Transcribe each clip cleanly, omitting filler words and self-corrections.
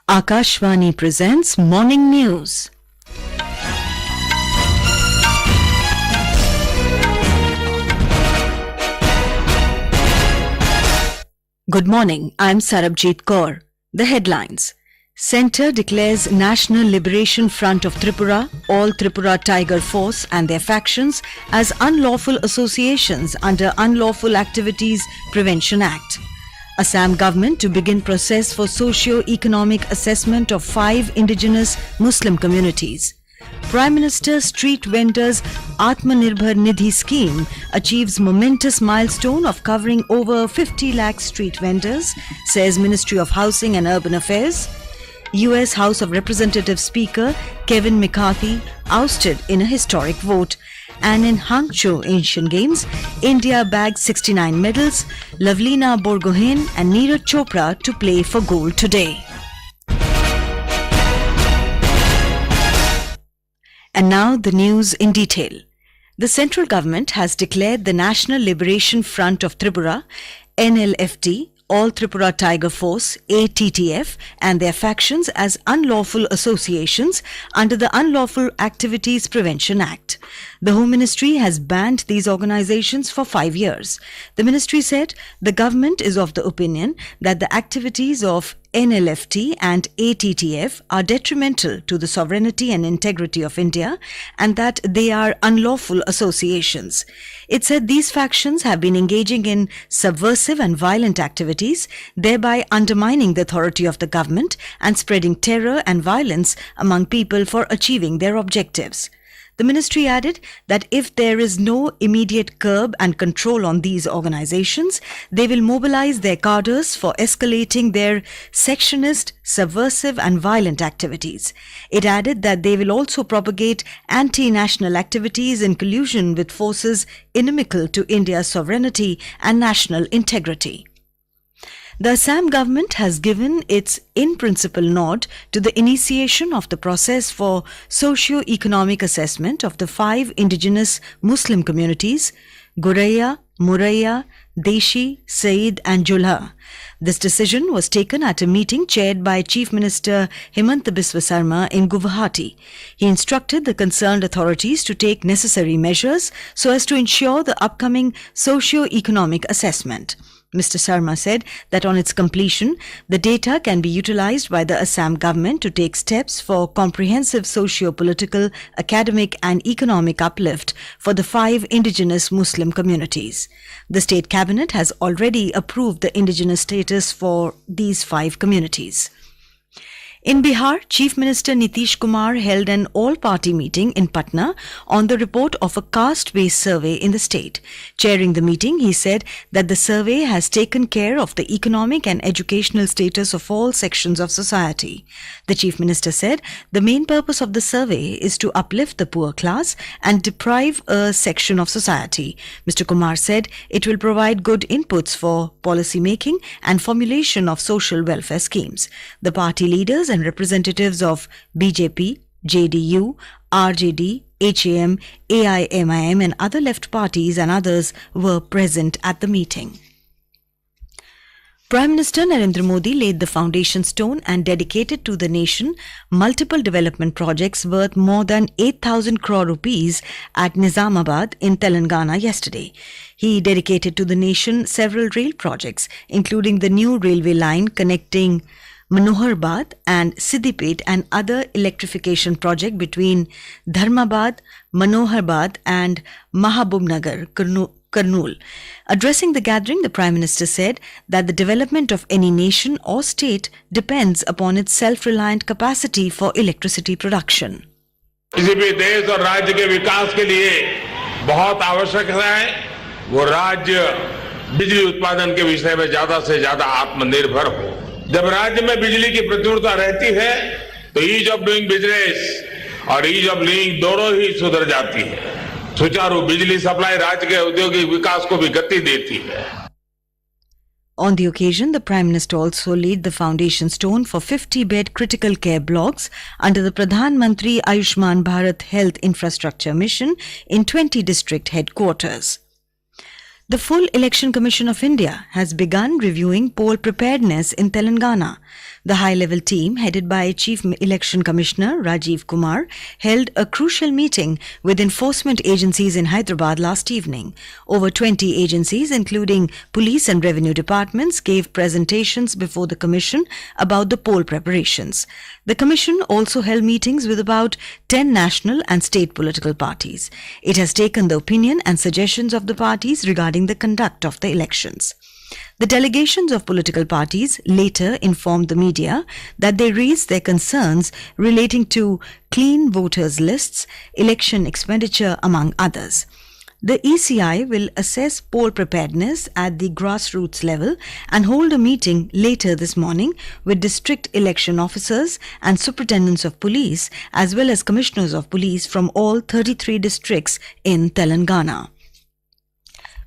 Akashvani presents Morning News. Good morning, I'm Sarabjit Kaur. The headlines. Centre declares National Liberation Front of Tripura, all Tripura Tiger Force and their factions as unlawful associations under Unlawful Activities Prevention Act. Assam Government to begin process for Socio-Economic Assessment of 5 indigenous Muslim communities. Prime Minister Street Vendors AtmaNirbhar Nidhi scheme achieves momentous milestone of covering over 50 lakh street vendors, says Ministry of Housing and Urban Affairs. US House of Representatives Speaker Kevin McCarthy ousted in a historic vote. And in Hangzhou Asian Games, India bagged 69 medals, Lovlina, Borgohain and Neeraj Chopra to play for gold today. And now the news in detail. The central government has declared the National Liberation Front of Tripura, NLFT, all Tripura Tiger Force, ATTF, and their factions as unlawful associations under the Unlawful Activities Prevention Act. The Home Ministry has banned these organizations for 5 years. The ministry said the government is of the opinion that the activities of NLFT and ATTF are detrimental to the sovereignty and integrity of India and that they are unlawful associations. It said these factions have been engaging in subversive and violent activities, thereby undermining the authority of the government and spreading terror and violence among people for achieving their objectives. The ministry added that if there is no immediate curb and control on these organizations, they will mobilize their cadres for escalating their sectionist, subversive and violent activities. It added that they will also propagate anti-national activities in collusion with forces inimical to India's sovereignty and national integrity. The Assam Government has given its in-principle nod to the initiation of the process for Socio-Economic Assessment of the 5 indigenous Muslim communities, Guraya, Muraya, Deshi, Said and Julha. This decision was taken at a meeting chaired by Chief Minister Himanta Biswa Sarma in Guwahati. He instructed the concerned authorities to take necessary measures so as to ensure the upcoming socio-economic assessment. Mr. Sarma said that on its completion, the data can be utilized by the Assam government to take steps for comprehensive socio-political, academic and economic uplift for the 5 indigenous Muslim communities. The state cabinet has already approved the indigenous status for these 5 communities. In Bihar, Chief Minister Nitish Kumar held an all-party meeting in Patna on the report of a caste-based survey in the state. Chairing the meeting, he said that the survey has taken care of the economic and educational status of all sections of society. The Chief Minister said the main purpose of the survey is to uplift the poor class and deprive a section of society. Mr. Kumar said it will provide good inputs for policy making and formulation of social welfare schemes. The party leaders and representatives of BJP, JDU, RJD, HAM, AIMIM and other left parties and others were present at the meeting. Prime Minister Narendra Modi laid the foundation stone and dedicated to the nation multiple development projects worth more than 8,000 crore rupees at Nizamabad in Telangana yesterday. He dedicated to the nation several rail projects, including the new railway line connecting Manoharbad and Siddipet and other electrification project between Dharmabad, Manoharbad and Mahabubnagar, Kurnool. Addressing the gathering, the Prime Minister said that the development of any nation or state depends upon its self-reliant capacity for electricity production. किसी भी देश और राज्य के विकास के लिए बहुत आवश्यक है वो राज्य बिजली उत्पादन के विषय में ज्यादा से ज्यादा आत्मनिर्भर हो। जब राज्य में बिजली की प्रतियोगिता रहती है तो ईज ऑफ डूइंग बिजनेस और ईज ऑफ लिविंग दोनों ही सुधर जाती है। सुचारू बिजली सप्लाई राज्य के औद्योगिक विकास को भी गति देती है। On the occasion, the Prime Minister also laid the foundation stone for 50-bed critical care blocks under the Pradhan Mantri Ayushman Bharat Health Infrastructure Mission in 20 district headquarters. The full Election Commission of India has begun reviewing poll preparedness in Telangana. The high-level team, headed by Chief Election Commissioner Rajiv Kumar, held a crucial meeting with enforcement agencies in Hyderabad last evening. Over 20 agencies, including police and revenue departments, gave presentations before the Commission about the poll preparations. The Commission also held meetings with about 10 national and state political parties. It has taken the opinion and suggestions of the parties regarding the conduct of the elections. The delegations of political parties later informed the media that they raised their concerns relating to clean voters' lists, election expenditure, among others. The ECI will assess poll preparedness at the grassroots level and hold a meeting later this morning with district election officers and superintendents of police as well as commissioners of police from all 33 districts in Telangana.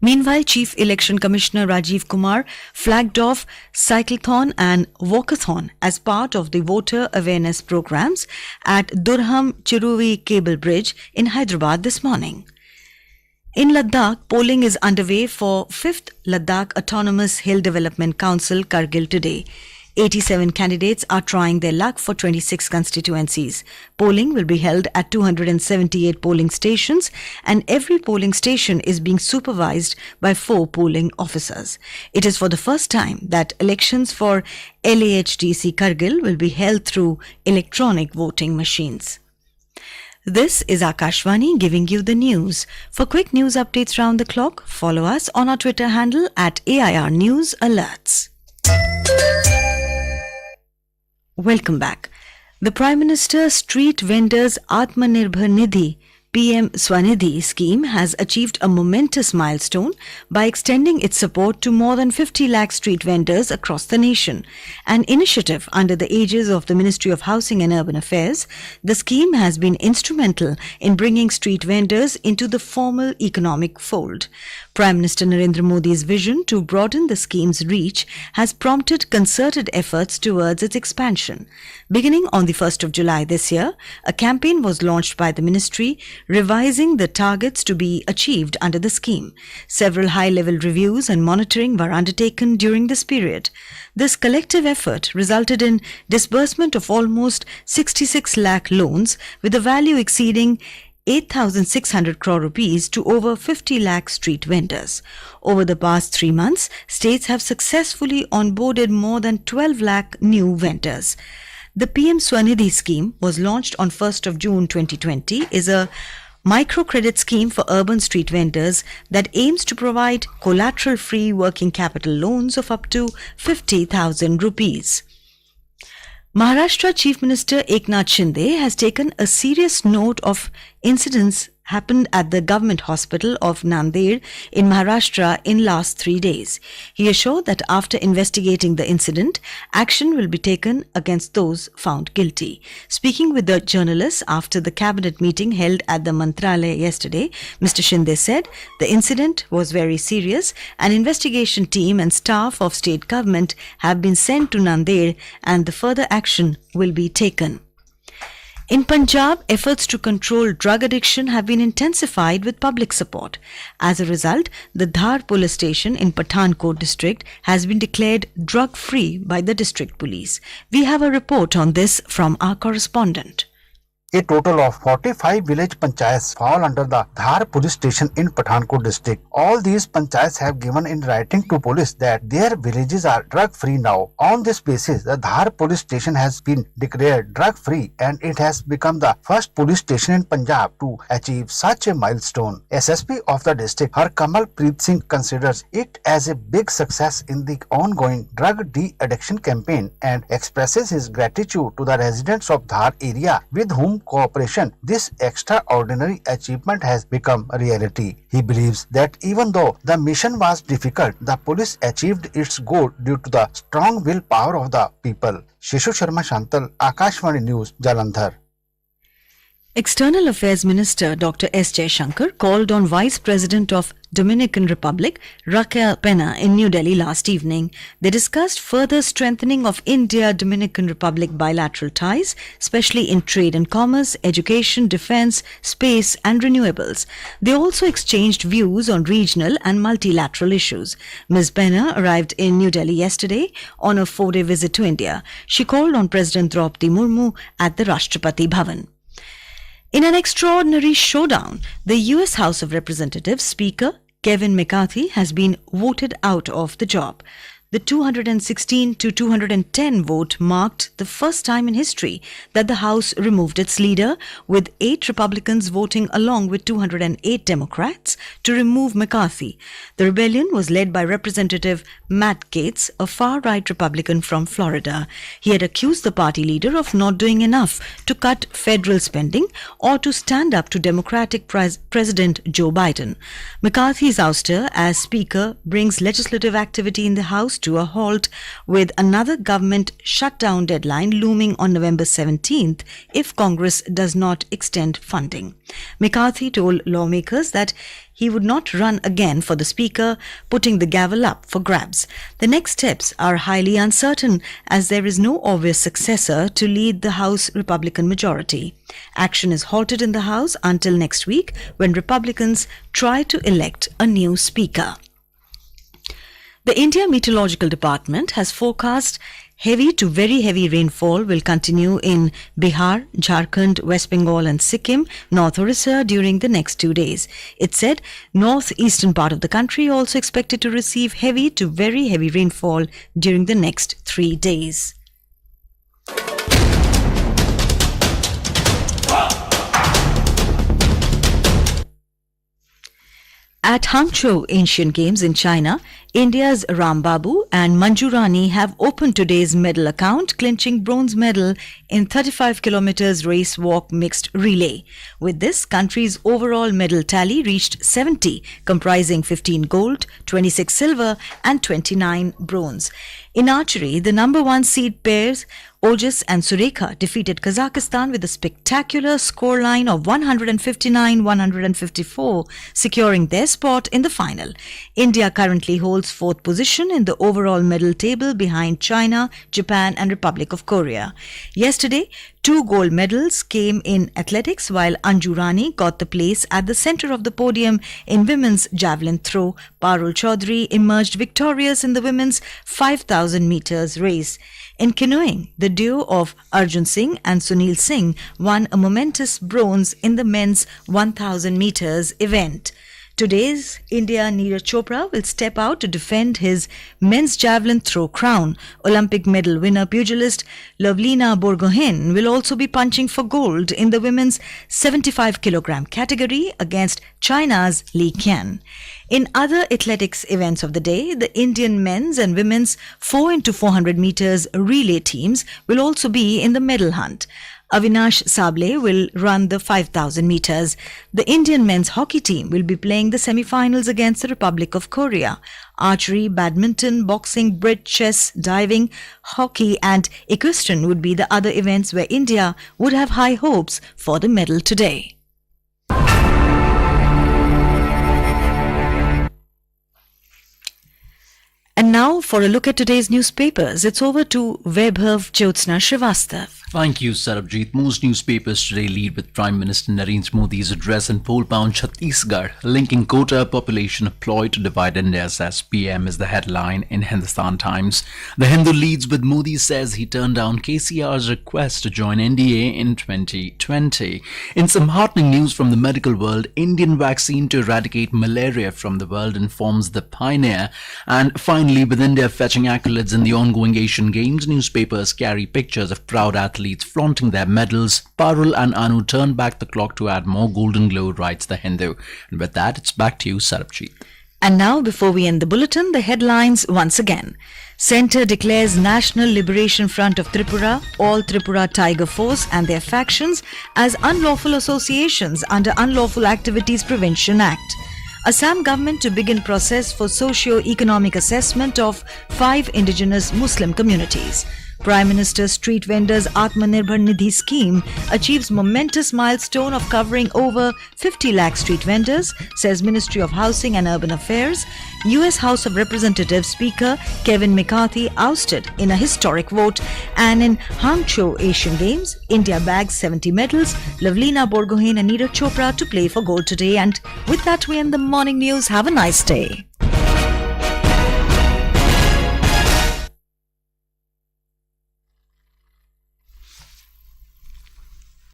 Meanwhile, Chief Election Commissioner Rajiv Kumar flagged off cyclathon and walkathon as part of the voter awareness programs at Durham-Chiruvi Cable Bridge in Hyderabad this morning. In Ladakh, polling is underway for 5th Ladakh Autonomous Hill Development Council Kargil today. 87 candidates are trying their luck for 26 constituencies. Polling will be held at 278 polling stations, and every polling station is being supervised by 4 polling officers. It is for the first time that elections for LAHDC Kargil will be held through electronic voting machines. This is Akashvani giving you the news. For quick news updates round the clock, follow us on our Twitter handle at AIR News Alerts. Welcome back. The Prime Minister's Street Vendors AtmaNirbhar Nidhi PM Swanidhi scheme has achieved a momentous milestone by extending its support to more than 50 lakh street vendors across the nation. An initiative under the aegis of the Ministry of Housing and Urban Affairs, the scheme has been instrumental in bringing street vendors into the formal economic fold. Prime Minister Narendra Modi's vision to broaden the scheme's reach has prompted concerted efforts towards its expansion. Beginning on the 1st of July this year, a campaign was launched by the ministry revising the targets to be achieved under the scheme. Several high-level reviews and monitoring were undertaken during this period. This collective effort resulted in disbursement of almost 66 lakh loans with a value exceeding 8,600 crore rupees to over 50 lakh street vendors. Over the past 3 months, states have successfully onboarded more than 12 lakh new vendors. The PM Swanidhi scheme was launched on 1st of June 2020, is a microcredit scheme for urban street vendors that aims to provide collateral-free working capital loans of up to 50,000 rupees. Maharashtra Chief Minister Eknath Shinde has taken a serious note of incidents happened at the government hospital of Nanded in Maharashtra in last 3 days. He assured that after investigating the incident, action will be taken against those found guilty. Speaking with the journalists after the cabinet meeting held at the Mantralaya yesterday, Mr. Shinde said the incident was very serious. An investigation team and staff of state government have been sent to Nanded and the further action will be taken. In Punjab, efforts to control drug addiction have been intensified with public support. As a result, the Dhar police station in Pathankot district has been declared drug-free by the district police. We have a report on this from our correspondent. A total of 45 village panchayats fall under the Dhar police station in Pathankot district. All these panchayats have given in writing to police that their villages are drug-free now. On this basis, the Dhar police station has been declared drug-free and it has become the first police station in Punjab to achieve such a milestone. SSP of the district, Harkamal Preet Singh, considers it as a big success in the ongoing drug de-addiction campaign and expresses his gratitude to the residents of Dhar area with whom cooperation this extraordinary achievement has become a reality. He believes that even though the mission was difficult, the police achieved its goal due to the strong willpower of the people. Shishu Sharma Shantal, Akashvani News, Jalandhar. External Affairs Minister Dr. S. Jaishankar called on Vice President of Dominican Republic, Raquel Pena, in New Delhi last evening. They discussed further strengthening of India-Dominican Republic bilateral ties, especially in trade and commerce, education, defense, space and renewables. They also exchanged views on regional and multilateral issues. Ms. Pena arrived in New Delhi yesterday on a 4-day visit to India. She called on President Draupadi Murmu at the Rashtrapati Bhavan. In an extraordinary showdown, the US House of Representatives Speaker Kevin McCarthy has been voted out of the job. The 216 to 210 vote marked the first time in history that the House removed its leader, with 8 Republicans voting along with 208 Democrats to remove McCarthy. The rebellion was led by Representative Matt Gaetz, a far-right Republican from Florida. He had accused the party leader of not doing enough to cut federal spending or to stand up to Democratic President Joe Biden. McCarthy's ouster as Speaker brings legislative activity in the House to a halt, with another government shutdown deadline looming on November 17th if Congress does not extend funding. McCarthy told lawmakers that he would not run again for the Speaker, putting the gavel up for grabs. The next steps are highly uncertain as there is no obvious successor to lead the House Republican majority. Action is halted in the House until next week, when Republicans try to elect a new Speaker. The India Meteorological Department has forecast heavy to very heavy rainfall will continue in Bihar, Jharkhand, West Bengal and Sikkim, North Orissa during the next 2 days. It said northeastern part of the country also expected to receive heavy to very heavy rainfall during the next 3 days. At Hangzhou Asian Games in China, India's Ram Babu and Manju Rani have opened today's medal account, clinching bronze medal in 35 kilometers race walk mixed relay. With this, country's overall medal tally reached 70, comprising 15 gold, 26 silver and 29 bronze. In archery, the number 1 seed pairs Ojas and Surekha defeated Kazakhstan with a spectacular scoreline of 159-154, securing their spot in the final. India currently holds 4th position in the overall medal table behind China, Japan and Republic of Korea. Yesterday, 2 gold medals came in athletics, while Anju Rani got the place at the center of the podium in women's javelin throw. Parul Chaudhary emerged victorious in the women's 5,000 meters race. In canoeing, the duo of Arjun Singh and Sunil Singh won a momentous bronze in the men's 1,000 meters event. Today's India Neeraj Chopra will step out to defend his men's javelin throw crown. Olympic medal winner pugilist Lovlina Borgohain will also be punching for gold in the women's 75 kilogram category against China's Li Qian. In other athletics events of the day, the Indian men's and women's 4x400 meters relay teams will also be in the medal hunt. Avinash Sable will run the 5,000 meters. The Indian men's hockey team will be playing the semi-finals against the Republic of Korea. Archery, badminton, boxing, bridge, chess, diving, hockey and equestrian would be the other events where India would have high hopes for the medal today. And now for a look at today's newspapers, it's over to Vaibhav Jyotsna Srivastav. Thank you, Sarabjit. Most newspapers today lead with Prime Minister Narendra Modi's address in poll-bound Chhattisgarh, linking quota population ploy to divide India, says PM, is the headline in Hindustan Times. The Hindu leads with Modi says he turned down KCR's request to join NDA in 2020. In some heartening news from the medical world, Indian vaccine to eradicate malaria from the world informs the pioneer. And finally, with India fetching accolades in the ongoing Asian Games, newspapers carry pictures of proud athletes flaunting their medals. Parul and Anu turned back the clock to add more golden glow, writes the Hindu. And with that, it's back to you, Sarabjit. And now, before we end the bulletin, the headlines once again. Centre declares National Liberation Front of Tripura, all Tripura Tiger Force and their factions as unlawful associations under Unlawful Activities Prevention Act. Assam Government to begin process for Socio-Economic Assessment of 5 indigenous Muslim communities. Prime Minister's street vendors AtmaNirbhar Nidhi scheme achieves momentous milestone of covering over 50 lakh street vendors, says Ministry of Housing and Urban Affairs. US House of Representatives Speaker Kevin McCarthy ousted in a historic vote. And in Hangzhou Asian Games, India bags 70 medals. Lovlina, Borgohain and Neeraj Chopra to play for gold today. And with that we end the morning news. Have a nice day.